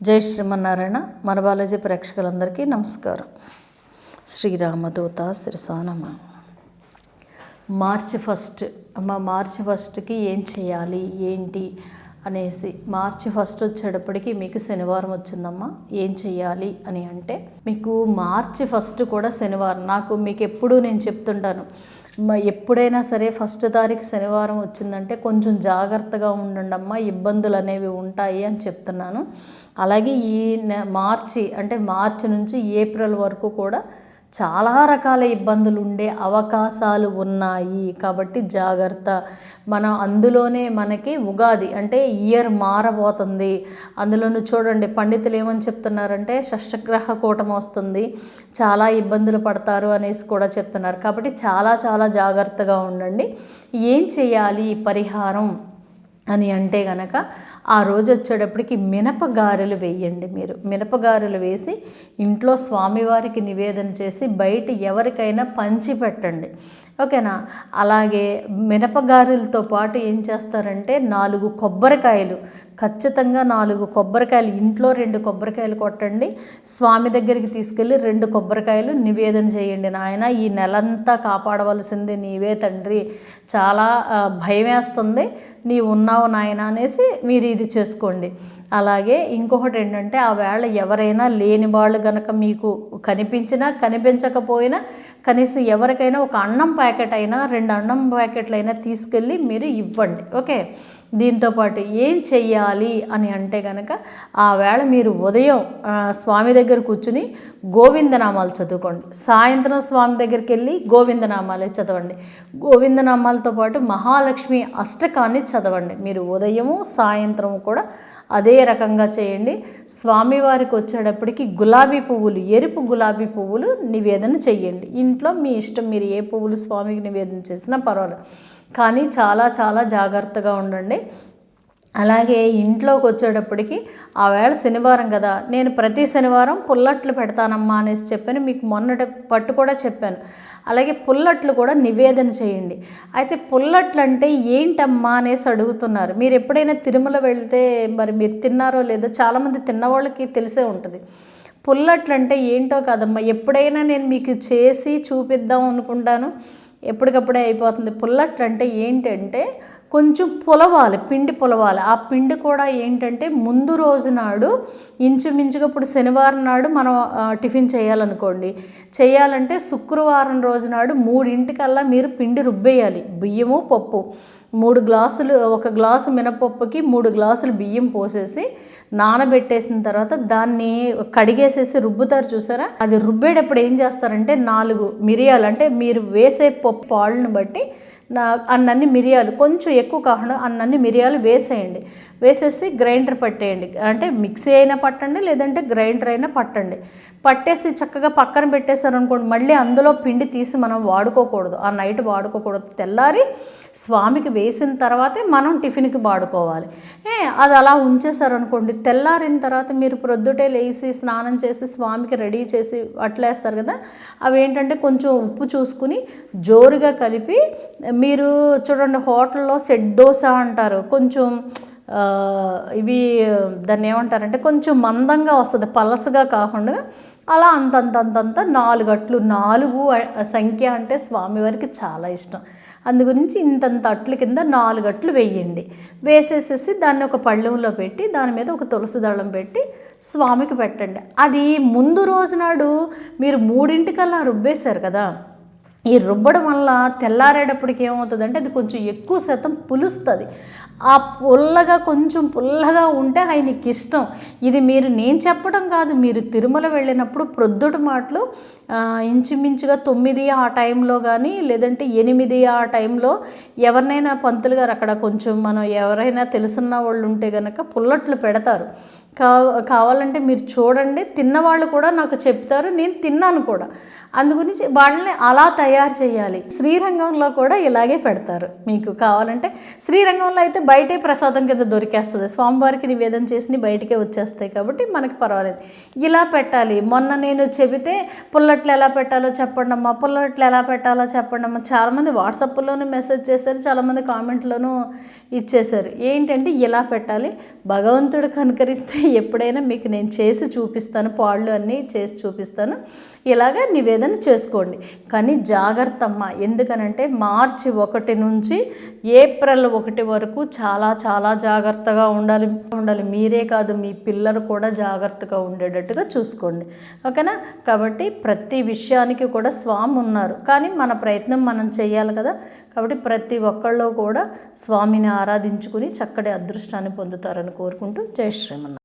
జై శ్రీమన్నారాయణ. మన బాలాజీ ప్రేక్షకులందరికీ నమస్కారం. శ్రీరామదూత శిరసానమ. మార్చి 1 అమ్మ, మార్చి 1కి ఏం చేయాలి ఏంటి అనేసి, మార్చి 1 వచ్చేటప్పటికి మీకు శనివారం వచ్చిందమ్మా. ఏం చెయ్యాలి అని అంటే, మీకు మార్చి 1 కూడా శనివారం. మీకు ఎప్పుడూ నేను చెప్తుంటాను, ఎప్పుడైనా సరే 1 తారీఖు శనివారం వచ్చిందంటే కొంచెం జాగ్రత్తగా ఉండండి అమ్మా, ఇబ్బందులు అనేవి ఉంటాయి అని చెప్తున్నాను. అలాగే ఈ మార్చి నుంచి ఏప్రిల్ వరకు కూడా చాలా రకాల ఇబ్బందులు ఉండే అవకాశాలు ఉన్నాయి. కాబట్టి జాగ్రత్త. అందులోనే మనకి ఉగాది అంటే ఇయర్ మారబోతుంది. అందులోనూ చూడండి, పండితులు ఏమని చెప్తున్నారంటే షష్టగ్రహ కూటమి వస్తుంది, చాలా ఇబ్బందులు పడతారు అనేసి కూడా చెప్తున్నారు. కాబట్టి చాలా చాలా జాగ్రత్తగా ఉండండి. ఏం చేయాలి పరిహారం అని అంటే గనక, ఆ రోజు వచ్చేటప్పటికి మినపగారెలు వేయండి. మీరు మినపగారెలు వేసి ఇంట్లో స్వామివారికి నివేదన చేసి బయట ఎవరికైనా పంచి పెట్టండి, ఓకేనా. అలాగే మినపగారెలతో పాటు ఏం చేస్తారంటే 4 కొబ్బరికాయలు, ఖచ్చితంగా 4 కొబ్బరికాయలు, ఇంట్లో 2 కొబ్బరికాయలు కొట్టండి. స్వామి దగ్గరికి తీసుకెళ్ళి 2 కొబ్బరికాయలు నివేదన చేయండి. నాయన, ఈ నెలంతా కాపాడవలసింది నీవే తండ్రి, చాలా భయం వేస్తుంది, నీవు ఉన్నావు నాయన అనేసి మీరు ఇది చేసుకోండి. అలాగే ఇంకొకటి ఏంటంటే, ఆ వేళ ఎవరైనా లేని వాళ్ళు కనుక మీకు కనిపించినా కనిపించకపోయినా కనీసం ఎవరికైనా ఒక అన్నం ప్యాకెట్ అయినా 2 అన్నం ప్యాకెట్లు అయినా తీసుకెళ్ళి మీరు ఇవ్వండి, ఓకే. దీంతోపాటు ఏం చెయ్యాలి అని అంటే కనుక, ఆ వేళ మీరు ఉదయం స్వామి దగ్గర కూర్చుని గోవిందనామాలు చదువుకోండి. సాయంత్రం స్వామి దగ్గరికి వెళ్ళి గోవిందనామాలే చదవండి. గోవిందనామాలతో పాటు మహాలక్ష్మి అష్టకాన్ని చదవండి. మీరు ఉదయము సాయంత్రం కూడా అదే రకంగా చేయండి. స్వామివారికి వచ్చేటప్పటికి గులాబీ పువ్వులు, ఎరుపు గులాబీ పువ్వులు నివేదన చెయ్యండి. ఇంట్లో మీ ఇష్టం, మీరు ఏ పువ్వులు స్వామికి నివేదన చేసినా పర్వాలేదు, కానీ చాలా చాలా జాగ్రత్తగా ఉండండి. అలాగే ఇంట్లోకి వచ్చేటప్పటికి ఆ వేళ శనివారం కదా, నేను ప్రతి శనివారం పుల్లట్లు పెడతానమ్మా అనేసి చెప్పాను, మీకు మొన్నటి పట్టు కూడా చెప్పాను. అలాగే పుల్లట్లు కూడా నివేదన చేయండి. అయితే పుల్లట్లు అంటే ఏంటమ్మా అనేసి అడుగుతున్నారు. మీరు ఎప్పుడైనా తిరుమల వెళ్తే మరి మీరు తిన్నారో లేదో, చాలామంది తిన్నవాళ్ళకి తెలిసే ఉంటుంది. పుల్లట్లు అంటే ఏంటో కాదమ్మా, ఎప్పుడైనా నేను మీకు చేసి చూపిద్దాం అనుకుంటాను, ఎప్పటికప్పుడే అయిపోతుంది. పుల్లట్లు అంటే ఏంటంటే కొంచెం పులవాలి, పిండి పులవాలి. ఆ పిండి కూడా ఏంటంటే ముందు రోజు నాడు ఇంచుమించుగా, ఇప్పుడు శనివారం నాడు మనం టిఫిన్ చేయాలనుకోండి, చేయాలంటే శుక్రవారం రోజు నాడు 3 మీరు పిండి రుబ్బేయాలి. బియ్యము పప్పు 3 గ్లాసులు, 1 గ్లాసు మినపప్పుకి 3 గ్లాసులు బియ్యం పోసేసి నానబెట్టేసిన తర్వాత దాన్ని కడిగేసేసి రుబ్బుతారు చూసారా. అది రుబ్బేటప్పుడు ఏం చేస్తారంటే 4 మిరియాలు, అంటే మీరు వేసే పప్పు పాళ్ళను బట్టి అన్నన్ని మిరియాలు, కొంచెం ఎక్కువ కాకుండా అన్నన్ని మిరియాలు వేసేయండి. వేసేసి గ్రైండర్ పట్టేయండి, అంటే మిక్సీ అయినా పట్టండి, లేదంటే గ్రైండర్ అయినా పట్టండి. పట్టేసి చక్కగా పక్కన పెట్టేశారు అనుకోండి, మళ్ళీ అందులో పిండి తీసి మనం వాడుకోకూడదు, ఆ నైట్ వాడుకోకూడదు. తెల్లారి స్వామికి వేసిన తర్వాతే మనం టిఫిన్కి వాడుకోవాలి. అది అలా ఉంచేశారనుకోండి, తెల్లారిన తర్వాత మీరు ప్రొద్దుటే లేచి స్నానం చేసి స్వామికి రెడీ చేసి అట్లేస్తారు కదా, అవి ఏంటంటే కొంచెం ఉప్పు చూసుకుని జోరుగా కలిపి, మీరు చూడండి హోటల్లో సెట్ దోశ అంటారు, కొంచెం ఇవి దాన్ని ఏమంటారంటే కొంచెం మందంగా వస్తుంది, పలసగా కాకుండా అలా అంతంత 4 అట్లు. 4 సంఖ్య అంటే స్వామివారికి చాలా ఇష్టం, అందుగురించి ఇంతంత అట్ల కింద 4 అట్లు వేయండి. వేసేసేసి దాన్ని ఒక పళ్ళెంలో పెట్టి దాని మీద ఒక తులసి దళం పెట్టి స్వామికి పెట్టండి. అది ముందు రోజు నాడు మీరు 3 రుబ్బేశారు కదా, ఈ రుబ్బడం వల్ల తెల్లారేటప్పటికి ఏమవుతుందంటే అది కొంచెం ఎక్కువ శాతం పులుస్తుంది. ఆ కొంచెం పుల్లగా ఉంటే ఆయనకి ఇష్టం. ఇది నేను చెప్పడం కాదు, మీరు తిరుమల వెళ్ళినప్పుడు ప్రొద్దుట మాటలు ఇంచుమించుగా 9 ఆ టైంలో కానీ, లేదంటే 8 ఆ టైంలో ఎవరినైనా పంతులు గారు అక్కడ కొంచెం మనం ఎవరైనా తెలుసున్న వాళ్ళు ఉంటే కనుక పుల్లట్లు పెడతారు. కావాలంటే మీరు చూడండి, తిన్నవాళ్ళు కూడా నాకు చెప్తారు, నేను తిన్నాను కూడా. అందుగురించి వాళ్ళని అలా తయారు చేయాలి. శ్రీరంగంలో కూడా ఇలాగే పెడతారు. మీకు కావాలంటే శ్రీరంగంలో అయితే బయటే ప్రసాదం కింద దొరికేస్తుంది, స్వామివారికి నివేదన చేసి బయటికే వచ్చేస్తాయి కాబట్టి మనకి పర్వాలేదు. ఇలా పెట్టాలి. మొన్న నేను చెబితే పుల్లట్లు ఎలా పెట్టాలో చెప్పండి అమ్మా, పుల్లట్లు ఎలా పెట్టాలో చెప్పండి అమ్మా, చాలామంది వాట్సాప్లోనూ మెసేజ్ చేశారు, చాలామంది కామెంట్లోనూ ఇచ్చేశారు. ఏంటంటే ఇలా పెట్టాలి, భగవంతుడు కనుకరిస్తే ఎప్పుడైనా మీకు నేను చేసి చూపిస్తాను, పాళ్ళు అన్నీ చేసి చూపిస్తాను, ఇలాగ నివేదన చేసుకోండి. కానీ జాగ్రత్త అమ్మ, ఎందుకనంటే మార్చి 1 నుంచి ఏప్రిల్ 1 వరకు చాలా చాలా జాగ్రత్తగా ఉండాలి. మీరే కాదు, మీ పిల్లలు కూడా జాగ్రత్తగా ఉండేటట్టుగా చూసుకోండి, ఓకేనా? కాబట్టి ప్రతి విషయానికి కూడా స్వామి ఉన్నారు, కానీ మన ప్రయత్నం మనం చేయాలి కదా. కాబట్టి ప్రతి ఒక్కళ్ళు కూడా స్వామిని ఆరాధించుకుని చక్కటి అదృష్టాన్ని పొందుతారని కోరుకుంటూ జై శ్రీమన్నారాయణ.